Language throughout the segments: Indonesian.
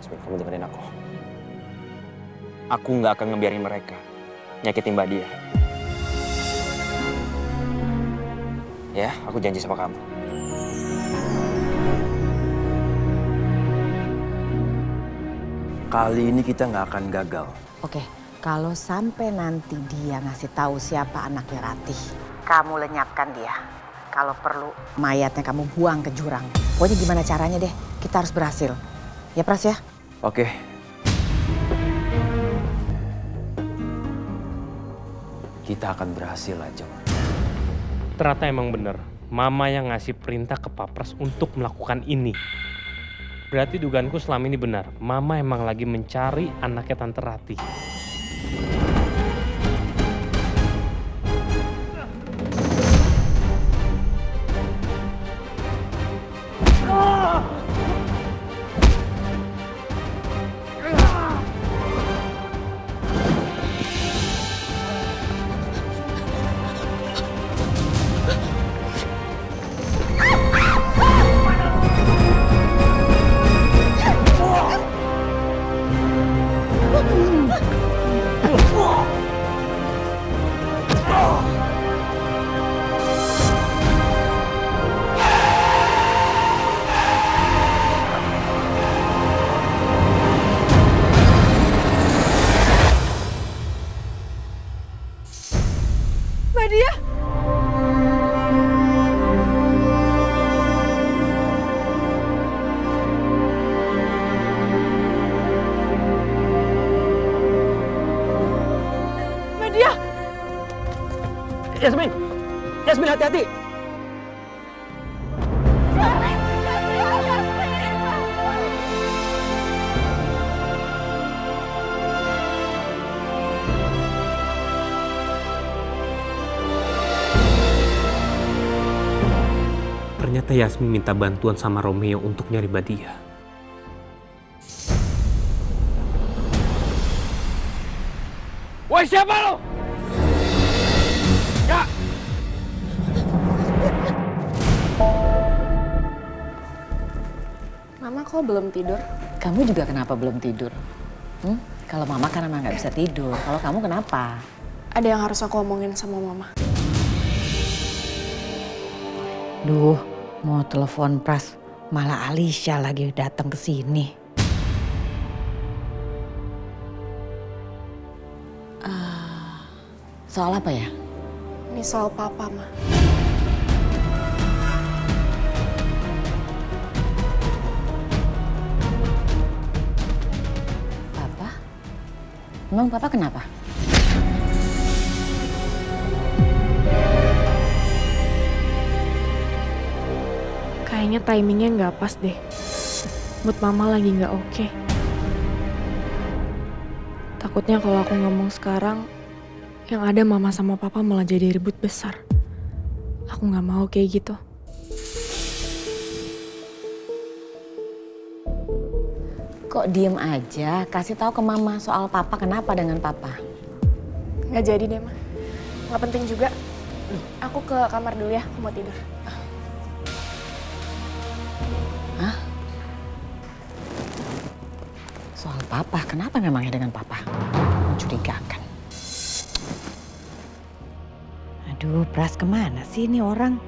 Yasmin, kamu dengerin aku. Aku nggak akan ngebiarin mereka nyakitin Mbak Dia. Ya, aku janji sama kamu. Kali ini kita nggak akan gagal. Oke, kalau sampai nanti dia ngasih tahu siapa anaknya Ratih, kamu lenyapkan dia. Kalau perlu, mayatnya kamu buang ke jurang. Pokoknya gimana caranya deh, kita harus berhasil. Ya Pras ya? Oke. Kita akan berhasil aja. Ternyata emang bener, Mama yang ngasih perintah ke Pak Pras untuk melakukan ini. Berarti dugaanku selama ini benar, Mama emang lagi mencari anaknya Tante Ratih. Mbak Dia! Mbak Dia! Yasmin! Yasmin, hati-hati! Ternyata Yasmin minta bantuan sama Romeo untuk nyari Badia. Woi, siapa lo? Ya! Mama kok belum tidur? Kamu juga kenapa belum tidur? Kalau Mama kan emang nggak bisa tidur. Kalau kamu kenapa? Ada yang harus aku omongin sama Mama. Duh, mau telepon Pras, malah Alicia lagi datang ke sini. Soal apa ya? Ini soal Papa, Ma. Papa? Emang Papa kenapa? Kayaknya timingnya nggak pas deh. Mood Mama lagi nggak oke. Takutnya kalau aku ngomong sekarang, yang ada Mama sama Papa malah jadi ribut besar. Aku nggak mau kayak gitu. Kok diem aja? Kasih tahu ke Mama soal Papa, kenapa dengan Papa? Nggak jadi deh, Ma. Nggak penting juga. Aku ke kamar dulu ya, aku mau tidur. Hah? Soal Papa, kenapa memangnya dengan Papa? Mencurigakan. Aduh, Pras kemana sih ini orang?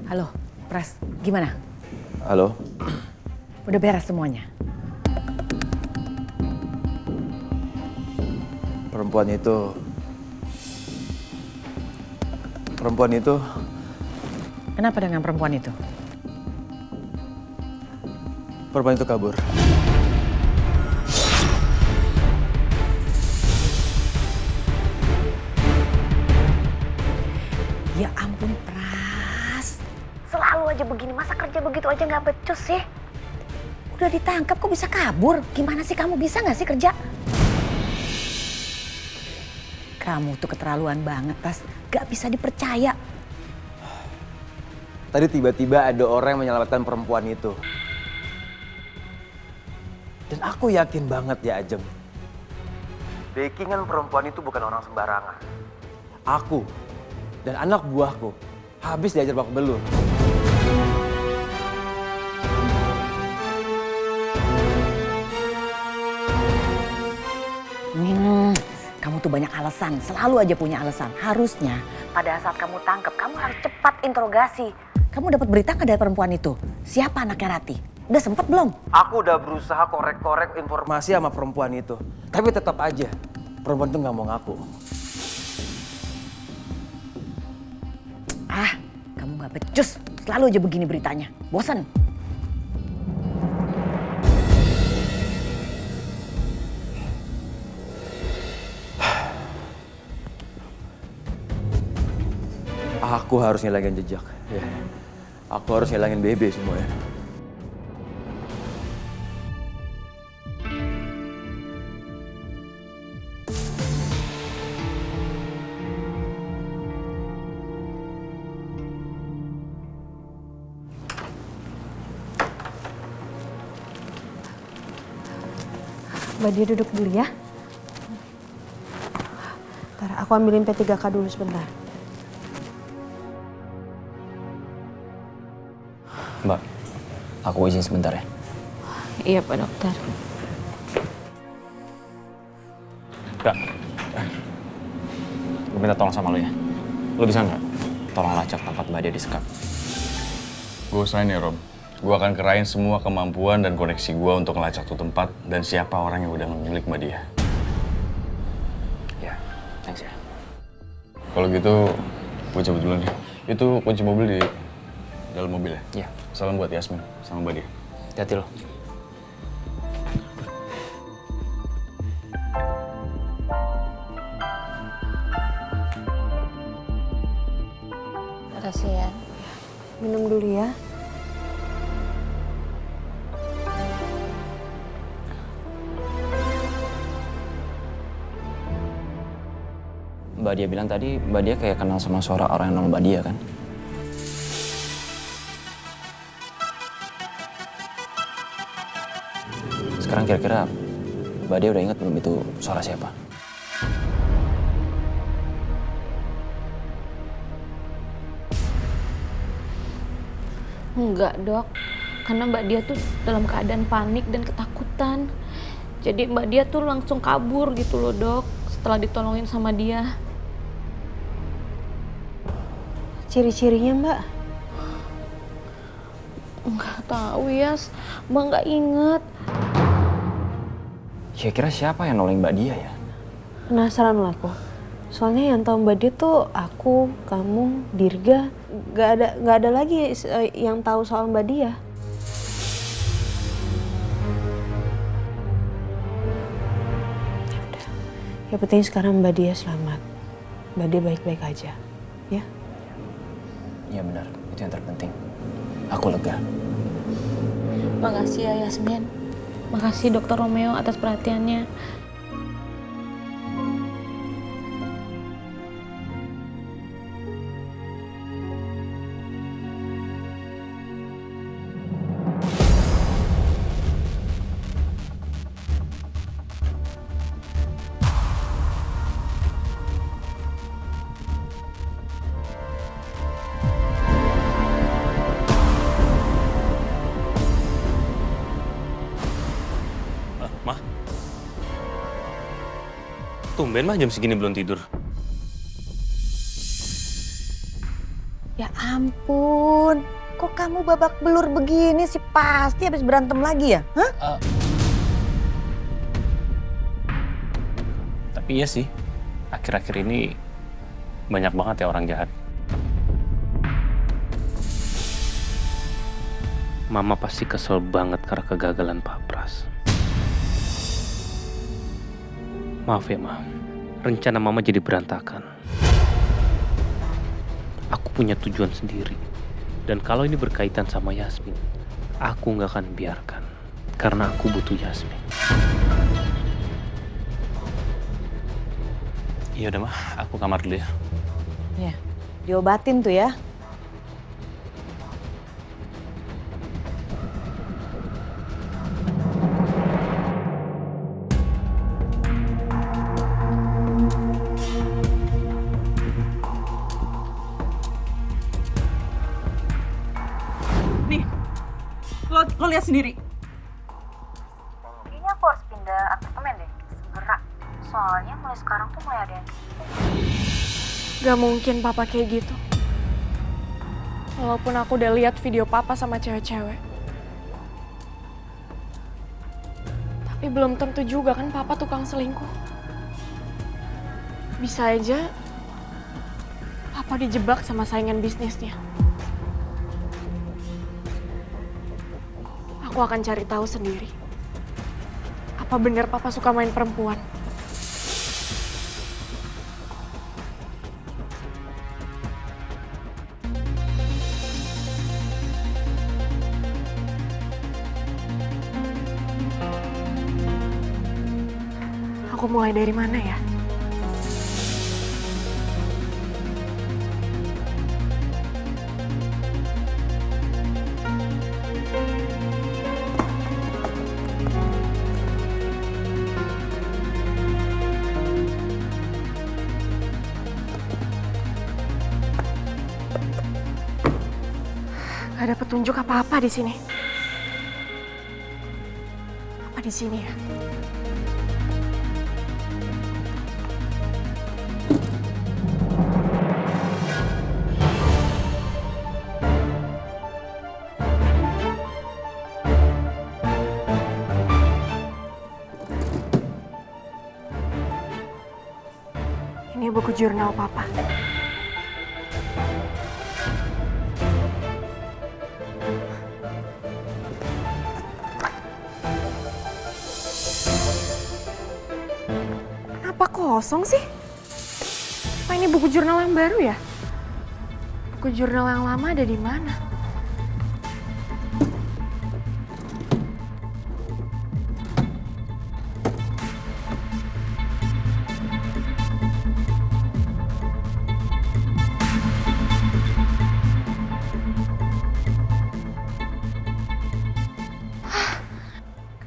Halo, Pras, gimana? Halo? Udah beres semuanya? Perempuan itu... Kenapa dengan perempuan itu? Perempuan itu kabur. Ya ampun, Pras. Selalu aja begini, masa kerja begitu aja nggak becus sih? Udah ditangkap kok bisa kabur? Gimana sih kamu, bisa nggak sih kerja? Kamu tuh keterlaluan banget, Tas. Gak bisa dipercaya. Tadi tiba-tiba ada orang yang menyelamatkan perempuan itu. Dan aku yakin banget ya, Ajem. Backingan perempuan itu bukan orang sembarangan. Aku dan anak buahku habis diajar bak belur. tuh banyak alasan, selalu aja punya alasan. Harusnya pada saat kamu tangkap, kamu harus cepat interogasi. Kamu dapat berita nggak dari perempuan itu? Siapa anaknya Ratih? Udah sempet belum? Aku udah berusaha korek-korek informasi sama perempuan itu. Tapi tetap aja, perempuan itu nggak mau ngaku. Ah, kamu nggak becus. Selalu aja begini beritanya. Bosan. Aku harus ngilangin jejak. Ya. Aku harus ngilangin BB semuanya. Mbak Dia duduk dulu ya. Ntar aku ambilin P3K dulu sebentar. Mbak, aku izin sebentar ya. Iya Pak Dokter. Kak, gue minta tolong sama lo ya. Lo bisa nggak tolong lacak tempat Mbak Dia disekap? Gue usahain ya Rob. Gue akan kerain semua kemampuan dan koneksi gue untuk ngelacak tuh tempat dan siapa orang yang udah menculik Mbak Dia. Ya, thanks ya. Kalau gitu, gue cabut dulu nih. Itu kunci mobil di dalam mobil ya? Iya. Salam buat Yasmin sama Mbak Dia. Hati-hati lo. Makasih ya. Minum dulu ya. Mbak Dia bilang tadi, Mbak Dia kayak kenal sama suara orang yang nama Mbak Dia kan? Sekarang kira-kira Mbak Dia udah ingat belum itu suara siapa? Enggak, Dok. Karena Mbak Dia tuh dalam keadaan panik dan ketakutan. Jadi Mbak Dia tuh langsung kabur gitu loh, Dok. Setelah ditolongin sama dia. Ciri-cirinya Mbak? Enggak tahu ya, Mbak nggak inget. Kira-kira siapa yang nolong Mbak Dia ya? Penasaran lah aku. Soalnya yang tahu Mbak Dia tuh aku, kamu, Dirga. Gak ada lagi yang tahu soal Mbak Dia. Ya udah. Yang penting sekarang Mbak Dia selamat. Mbak Dia baik-baik aja, ya? Iya benar, itu yang terpenting. Aku lega. Makasih ya Yasmin. Makasih Dokter Romeo atas perhatiannya. Mah? Tumben mah jam segini belum tidur. Ya ampun, kok kamu babak belur begini sih? Pasti habis berantem lagi ya? Hah? Tapi iya sih, akhir-akhir ini banyak banget ya orang jahat. Mama pasti kesel banget karena kegagalan Pak Pras. Maaf ya, Ma. Rencana Mama jadi berantakan. Aku punya tujuan sendiri. Dan kalau ini berkaitan sama Yasmin, aku nggak akan biarkan. Karena aku butuh Yasmin. Iya udah, Ma. Aku kamar dulu ya. Ya, diobatin tuh ya. Lo lihat sendiri. Kayaknya aku harus pindah apartemen deh, segera. Soalnya mulai sekarang tuh mulai ada yang Gak mungkin papa kayak gitu. Walaupun aku udah lihat video papa sama cewek-cewek. Tapi belum tentu juga kan papa tukang selingkuh. Bisa aja papa dijebak sama saingan bisnisnya. Aku akan cari tahu sendiri. Apa benar papa suka main perempuan? Aku mulai dari mana ya? Gak ada petunjuk apa-apa di sini. Apa di sini ya? Ini buku jurnal papa. Kenapa kosong sih? Apa ini buku jurnal yang baru ya? Buku jurnal yang lama ada di mana?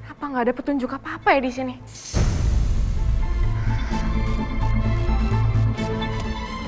Kenapa nggak ada petunjuk apa-apa ya di sini?